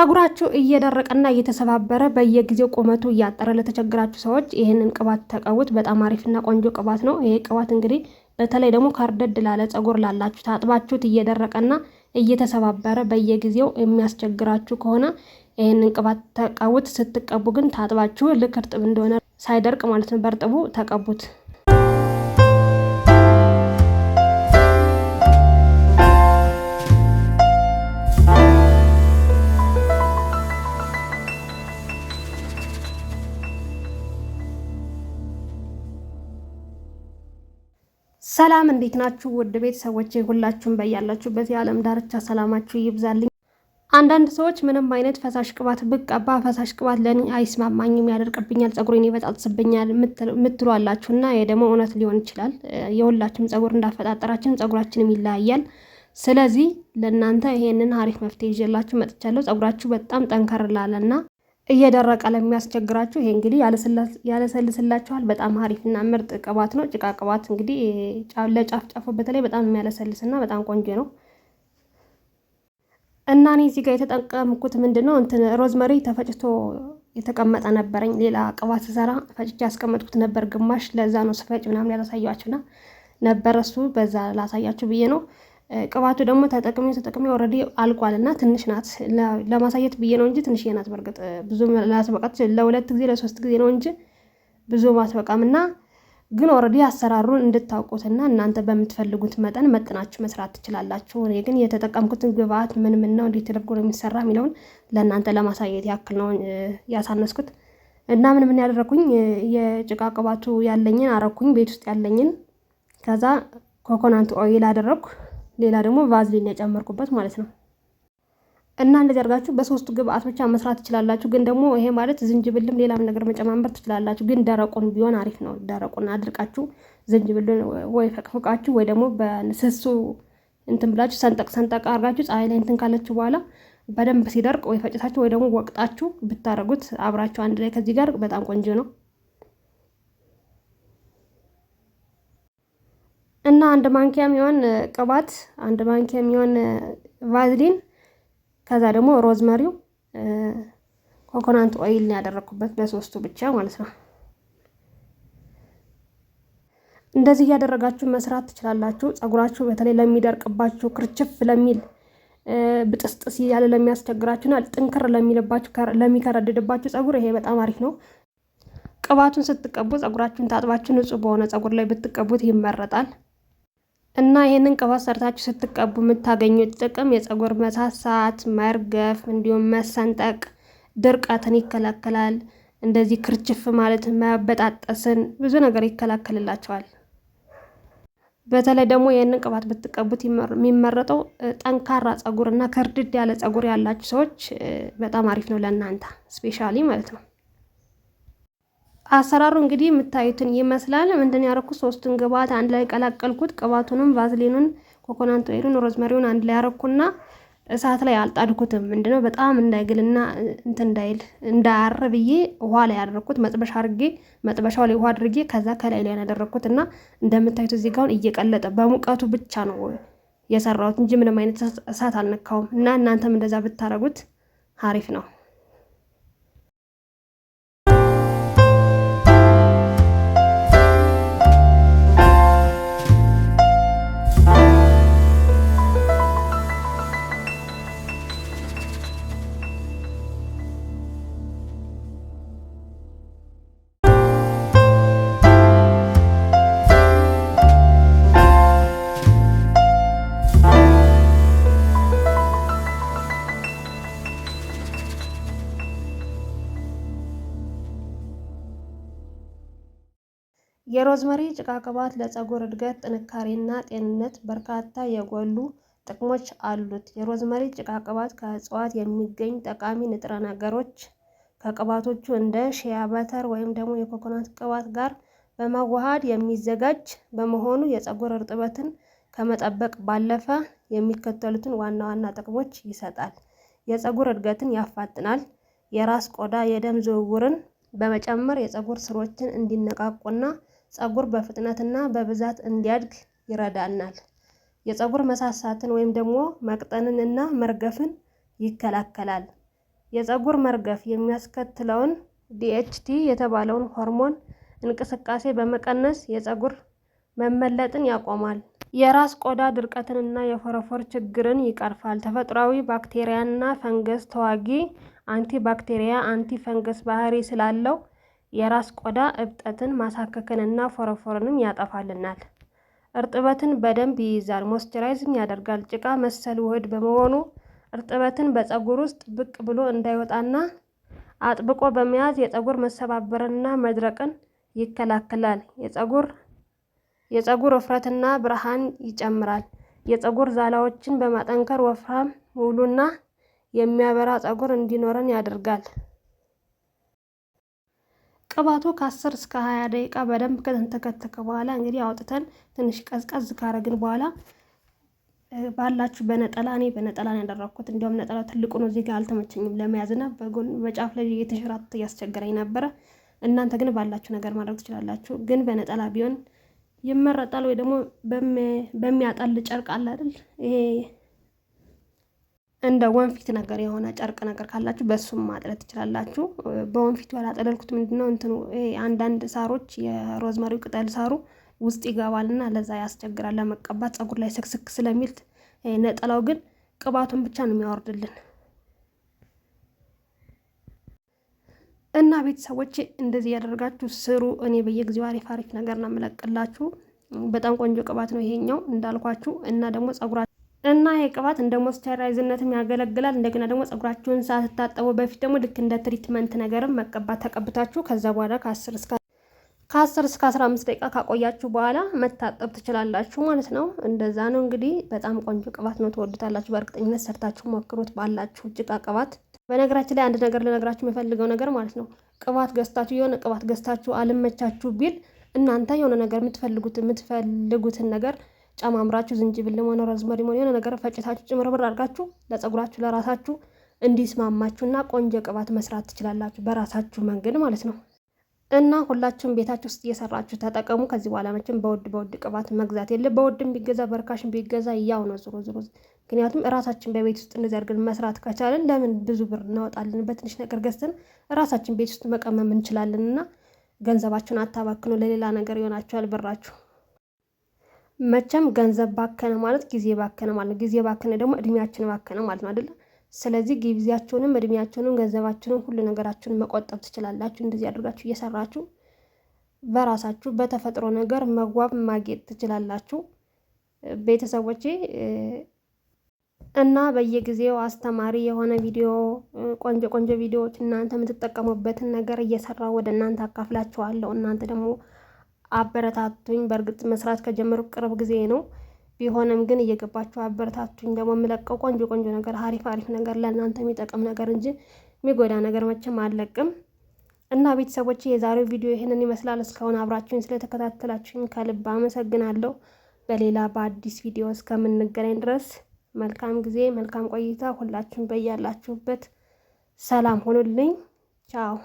ጸጉራችሁ እየደረቀና እየተሰባበረ በየጊዜው ቁመቱ እያጠረ ለተቸገራችሁ ሰዎች ይሄንን ቅባት ተቀቡት። በጣም አሪፍና ቆንጆ ቅባት ነው። ይሄ ቅባት እንግዲህ በተለይ ደግሞ ካርደድ ላለ ጸጉር ላላችሁ ታጥባችሁት እየደረቀና እየተሰባበረ በየጊዜው የሚያስቸግራችሁ ከሆነ ይሄንን ቅባት ተቀቡት። ስትቀቡ ግን ታጥባችሁ ልክ እርጥብ እንደሆነ ሳይደርቅ ማለት ነው በርጥቡ ተቀቡት። ሰላም እንዴት ናችሁ? ውድ ቤተሰቦቼ ሁላችሁም በያላችሁበት የዓለም ዳርቻ ሰላማችሁ ይብዛልኝ። አንዳንድ ሰዎች ምንም አይነት ፈሳሽ ቅባት ብቀባ ፈሳሽ ቅባት ለኔ አይስማማኝም፣ ያደርቅብኛል፣ ጸጉሬን ይበጣጥስብኛል ምትሉ አላችሁና ይሄ ደግሞ እውነት ሊሆን ይችላል። የሁላችሁም ጸጉር እንዳፈጣጠራችን ጸጉራችንም ይለያያል። ስለዚህ ለእናንተ ይሄንን አሪፍ መፍትሄ ይዤላችሁ መጥቻለሁ። ጸጉራችሁ በጣም ጠንከር ላለና እየደረቀ ለሚያስቸግራችሁ ይሄ እንግዲህ ያለሰልስላችኋል። በጣም አሪፍና ምርጥ ቅባት ነው። ጭቃ ቅባት እንግዲህ ለጫፍ ጫፉ በተለይ በጣም የሚያለሰልስና በጣም ቆንጆ ነው። እና እኔ እዚህ ጋር የተጠቀምኩት ምንድነው ሮዝመሪ ተፈጭቶ የተቀመጠ ነበረኝ። ሌላ ቅባት ሰራ ፈጭቼ ያስቀመጥኩት ነበር ግማሽ። ለዛ ነው ስፈጭ ምናምን ያላሳያችሁና ነበር እሱ በዛ ላሳያችሁ ብዬ ነው። ቅባቱ ደግሞ ተጠቅሜ ኦልሬዲ አልቋልና ትንሽ ናት። ለማሳየት ብዬ ነው እንጂ ትንሽ ናት። በርግጥ ብዙ ላስበቃት ለሁለት ጊዜ ለሶስት ጊዜ ነው እንጂ ብዙ ማስበቃምና ግን ኦልሬዲ አሰራሩን እንድታውቁትና እናንተ በምትፈልጉት መጠን መጥናችሁ መስራት ትችላላችሁ። እኔ ግን የተጠቀምኩትን ግብአት ምን ነው እንዴት ተደርጎ ነው የሚሰራ የሚለውን ለእናንተ ለማሳየት ያክል ነው ያሳነስኩት። እና ምን ያደረኩኝ የጭቃ ቅባቱ ያለኝን አረኩኝ ቤት ውስጥ ያለኝን። ከዛ ኮኮናንት ኦይል አደረኩ። ሌላ ደግሞ ቫዝሊን ያጨመርኩበት ማለት ነው። እና እንደዚህ አድርጋችሁ በሶስቱ ግብአት ብቻ መስራት ትችላላችሁ። ግን ደግሞ ይሄ ማለት ዝንጅብልም ሌላም ነገር መጨማመር ትችላላችሁ። ግን ደረቁን ቢሆን አሪፍ ነው። ደረቁን አድርቃችሁ ዝንጅብልን ወይ ፈቅፍቃችሁ ወይ ደግሞ በስሱ ብላችሁ ሰንጠቅ አድርጋችሁ ፀሐይ ላይ ካለችሁ በኋላ በደንብ ሲደርቅ ወይ ፈጭታችሁ ወይ ደግሞ ወቅጣችሁ ብታረጉት አብራችሁ አንድ ላይ ከዚህ ጋር በጣም ቆንጆ ነው። እና አንድ ማንኪያ የሚሆን ቅባት፣ አንድ ማንኪያ የሚሆን ቫዝሊን፣ ከዛ ደግሞ ሮዝመሪው፣ ኮኮናንት ኦይል ነው ያደረኩበት በሶስቱ ብቻ ማለት ነው። እንደዚህ ያደረጋችሁ መስራት ትችላላችሁ። ጸጉራችሁ በተለይ ለሚደርቅባችሁ ክርችፍ ለሚል ብጥስጥስ ያለ ለሚያስቸግራችሁና ጥንክር ለሚልባችሁ ለሚከረድድባችሁ ጸጉር ይሄ በጣም አሪፍ ነው። ቅባቱን ስትቀቡ ጸጉራችሁን ታጥባችሁ ንጹህ በሆነ ጸጉር ላይ ብትቀቡት ይመረጣል። እና ይሄንን ቅባት ሰርታችሁ ስትቀቡ የምታገኙት ጥቅም የጸጉር መሳሳት፣ መርገፍ እንዲሁም መሰንጠቅ፣ ድርቀትን ይከላከላል። እንደዚህ ክርችፍ ማለት መበጣጠስን ብዙ ነገር ይከላከልላቸዋል። በተለይ ደግሞ ይሄንን ቅባት ብትቀቡት የሚመረጠው ጠንካራ ጸጉርና ከርድድ ያለ ጸጉር ያላችሁ ሰዎች በጣም አሪፍ ነው ለእናንተ ስፔሻሊ ማለት ነው። አሰራሩ እንግዲህ የምታዩትን ይመስላል። ምንድን ያደረኩት ሶስቱን ግብአት አንድ ላይ ቀላቀልኩት። ቅባቱንም ቫዝሊኑን ኮኮናንት ኦይሉን ሮዝመሪውን አንድ ላይ ያረኩና እሳት ላይ አልጣድኩትም። ምንድነው በጣም እንዳይግልና እንዳይል እንዳያር ብዬ ውሃ ላይ ያደረኩት መጥበሻው ላይ ውሃ አድርጌ ከዛ ከላይ ላይ ያደረኩት እና እንደምታዩት እዚህ ጋር እየቀለጠ በሙቀቱ ብቻ ነው የሰራሁት እንጂ ምንም አይነት እሳት አልነካውም። እና እናንተም እንደዛ ብታረጉት አሪፍ ነው። የሮዝመሪ ጭቃ ቅባት ለጸጉር እድገት፣ ጥንካሬና ጤንነት በርካታ የጎሉ ጥቅሞች አሉት። የሮዝመሪ ጭቃ ቅባት ከእጽዋት የሚገኝ ጠቃሚ ንጥረ ነገሮች ከቅባቶቹ እንደ ሺያ በተር ወይም ደግሞ የኮኮናት ቅባት ጋር በማዋሃድ የሚዘጋጅ በመሆኑ የጸጉር እርጥበትን ከመጠበቅ ባለፈ የሚከተሉትን ዋና ዋና ጥቅሞች ይሰጣል። የጸጉር እድገትን ያፋጥናል። የራስ ቆዳ የደም ዝውውርን በመጨመር የጸጉር ስሮችን እንዲነቃቁና ጸጉር በፍጥነትና በብዛት እንዲያድግ ይረዳናል። የጸጉር መሳሳትን ወይም ደግሞ መቅጠንንና መርገፍን ይከላከላል። የፀጉር መርገፍ የሚያስከትለውን ዲኤችቲ የተባለውን ሆርሞን እንቅስቃሴ በመቀነስ የፀጉር መመለጥን ያቆማል። የራስ ቆዳ ድርቀትንና የፎረፎር ችግርን ይቀርፋል። ተፈጥሯዊ ባክቴሪያና ፈንገስ ተዋጊ አንቲባክቴሪያ አንቲ ፈንገስ ባህሪ ስላለው የራስ ቆዳ እብጠትን ማሳከክንና ፎረፎርንም ያጠፋልናል። እርጥበትን በደንብ ይይዛል፣ ሞይስቸራይዝም ያደርጋል። ጭቃ መሰል ውህድ በመሆኑ እርጥበትን በፀጉር ውስጥ ብቅ ብሎ እንዳይወጣና አጥብቆ በመያዝ የፀጉር መሰባበርንና መድረቅን ይከላከላል። የፀጉር ውፍረትና ብርሃን ይጨምራል። የፀጉር ዛላዎችን በማጠንከር ወፍራም፣ ሙሉና የሚያበራ ፀጉር እንዲኖረን ያደርጋል። ቅባቱ ከ10 እስከ 20 ደቂቃ በደንብ ከተንተከተከ በኋላ እንግዲህ አውጥተን ትንሽ ቀዝቀዝ ካረግን በኋላ ባላችሁ በነጠላ እኔ በነጠላ ነው ያደረኩት። እንዲያውም ነጠላው ትልቁ ነው፣ እዚህ ጋር አልተመቸኝም ለመያዝና በጎን በጫፍ ላይ የተሸራተተ እያስቸገረኝ ነበረ። እናንተ ግን ባላችሁ ነገር ማድረግ ትችላላችሁ። ግን በነጠላ ቢሆን ይመረጣል። ወይ ደግሞ በሚያጣል ጨርቅ አለ አይደል? ይሄ እንደ ወንፊት ነገር የሆነ ጨርቅ ነገር ካላችሁ በሱም ማጥለት ትችላላችሁ። በወንፊቱ ያላጠለልኩት ምንድነው እንትኑ አንዳንድ ሳሮች የሮዝመሪው ቅጠል ሳሩ ውስጥ ይገባልና ለዛ ያስቸግራል ለመቀባት ፀጉር ላይ ስክስክ ስለሚል። ነጠላው ግን ቅባቱን ብቻ ነው የሚያወርድልን። እና ቤተሰቦቼ እንደዚህ ያደርጋችሁ ስሩ። እኔ በየጊዜው አሪፍ አሪፍ ነገር ነው የምለቅላችሁ። በጣም ቆንጆ ቅባት ነው ይሄኛው እንዳልኳችሁ። እና ደግሞ ፀጉራችሁ እና ይሄ ቅባት እንደ ሞይስቸራይዝነትም ያገለግላል። እንደገና ደግሞ ፀጉራችሁን ሳትታጠቡ በፊት ደግሞ ልክ እንደ ትሪትመንት ነገርም መቀባት ተቀብታችሁ ከዛ በኋላ ከ10 እስከ 15 ደቂቃ ካቆያችሁ በኋላ መታጠብ ትችላላችሁ ማለት ነው። እንደዛ ነው እንግዲህ። በጣም ቆንጆ ቅባት ነው፣ ትወዱታላችሁ በእርግጠኝነት። ሰርታችሁ ሞክሩት ባላችሁ ጭቃ ቅባት። በነገራችን ላይ አንድ ነገር ልነግራችሁ የምፈልገው ነገር ማለት ነው፣ ቅባት ገዝታችሁ የሆነ ቅባት ገዝታችሁ አልመቻችሁ ቢል እናንተ የሆነ ነገር የምትፈልጉትን ነገር ጨማምራችሁ ዝንጅብል ሆነ ሮዝመሪ ሆነ የሆነ ነገር ፈጭታችሁ ጭምርምር አድርጋችሁ ለፀጉራችሁ ለራሳችሁ እንዲስማማችሁና ቆንጆ ቅባት መስራት ትችላላችሁ በራሳችሁ መንገድ ማለት ነው። እና ሁላችሁም ቤታችሁ ውስጥ እየሰራችሁ ተጠቀሙ። ከዚህ በኋላ መቼም በውድ ቅባት መግዛት የለ። በውድም ቢገዛ በርካሽም ቢገዛ ያው ነው ዞሮ። ምክንያቱም እራሳችን በቤት ውስጥ እንደዚህ አድርገን መስራት ከቻለን ለምን ብዙ ብር እናወጣለን? በትንሽ ነገር ገዝተን እራሳችን ቤት ውስጥ መቀመም እንችላለን። እና ገንዘባችሁን አታባክኑ፣ ለሌላ ነገር ይሆናችኋል ብራችሁ። መቼም ገንዘብ ባከነ ማለት ጊዜ ባከነ ማለት፣ ጊዜ ባከነ ደግሞ እድሜያችን ባከነ ማለት ነው አይደለ? ስለዚህ ጊዜያችሁንም እድሜያችሁንም ገንዘባችሁንም ሁሉ ነገራችሁን መቆጠብ ትችላላችሁ። እንደዚህ አድርጋችሁ እየሰራችሁ በራሳችሁ በተፈጥሮ ነገር መዋብ ማጌጥ ትችላላችሁ ቤተሰቦቼ። እና በየጊዜው አስተማሪ የሆነ ቪዲዮ፣ ቆንጆ ቪዲዮዎች እናንተ የምትጠቀሙበትን ነገር እየሰራው ወደ እናንተ አካፍላችኋለሁ። እናንተ ደግሞ አበረታቱኝ። በእርግጥ መስራት ከጀመሩ ቅርብ ጊዜ ነው፣ ቢሆንም ግን እየገባችሁ አበረታቱኝ። ደግሞ የምለቀው ቆንጆ ነገር አሪፍ ነገር ለእናንተ የሚጠቅም ነገር እንጂ የሚጎዳ ነገር መቼም አልለቅም። እና ቤተሰቦች የዛሬው ቪዲዮ ይህንን ይመስላል። እስካሁን አብራችሁኝ ስለተከታተላችሁኝ ከልብ አመሰግናለሁ። በሌላ በአዲስ ቪዲዮ እስከምንገናኝ ድረስ መልካም ጊዜ፣ መልካም ቆይታ። ሁላችሁም በያላችሁበት ሰላም ሆኑልኝ። ቻው።